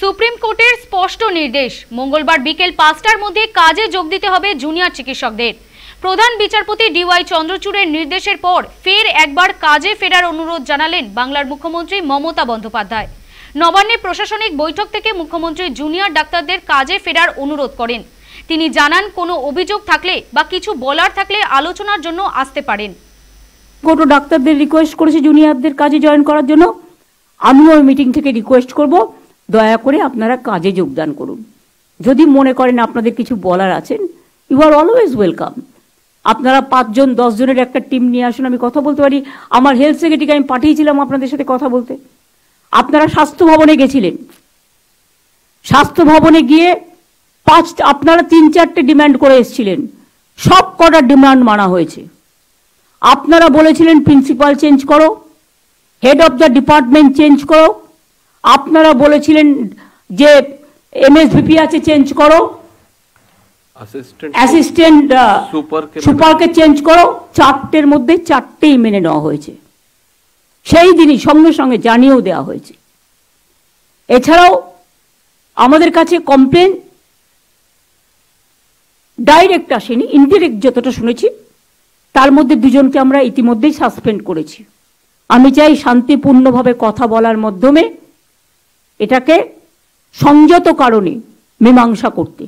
Supreme কোর্টের স্পষ্ট নির্দেশ, মঙ্গলবার বিকেল ৫টার মধ্যে কাজে যোগ দিতে হবে জুনিয়র চিকিৎসকদের। প্রধান বিচারপতি ডিওয়াই চন্দ্রচূড়ের নির্দেশের পর ফের একবার কাজে ফেরার অনুরোধ জানালেন বাংলার মুখ্যমন্ত্রী মমতা বন্দ্যোপাধ্যায়। নবান্নে প্রশাসনিক বৈঠক থেকে মুখ্যমন্ত্রী জুনিয়র ডাক্তারদের কাজে ফেরার অনুরোধ করেন। তিনি জানান, কোনো অভিযোগ থাকলে বা কিছু বলার থাকলে আলোচনার জন্য আসতে পারেন। কোর্টও ডাক্তারদের রিকোয়েস্ট করেছে জুনিয়রদের কাজে জয়েন করার জন্য। আমিও ওই মিটিং থেকে রিকোয়েস্ট করব, দয়া করে আপনারা কাজে যোগদান করুন। যদি মনে করেন আপনাদের কিছু বলার আছেন, ইউ আর অলওয়েজ ওয়েলকাম। আপনারা ৫ জন ১০ জনের একটা টিম নিয়ে আসুন, আমি কথা বলতে পারি। আমার হেলথ সেক্রেটারিকে আমি পাঠিয়েছিলাম আপনাদের সাথে কথা বলতে। আপনারা স্বাস্থ্য ভবনে গেছিলেন, স্বাস্থ্য ভবনে গিয়ে আপনারা ৩-৪টে ডিমান্ড করে এসেছিলেন, সব কটা ডিমান্ড মানা হয়েছে। আপনারা বলেছিলেন প্রিন্সিপাল চেঞ্জ করো, head of the department change করো, আপনারা বলেছিলেন যে এমএসভিপি আছে চেঞ্জ করো, অ্যাসিস্ট্যান্ট সুপারকে চেঞ্জ করো। ৪টের মধ্যে ৪টেই মেনে নেওয়া হয়েছে, সেই দিনই সঙ্গে সঙ্গে জানিয়েও দেওয়া হয়েছে। এছাড়াও আমাদের কাছে কমপ্লেন ডাইরেক্ট আসেনি, ইনডিরেক্ট যতটা শুনেছি, তার মধ্যে ২ জনকে আমরা ইতিমধ্যেই সাসপেন্ড করেছি। আমি চাই শান্তিপূর্ণভাবে কথা বলার মাধ্যমে এটাকে সংযত কারণে মীমাংসা করতে।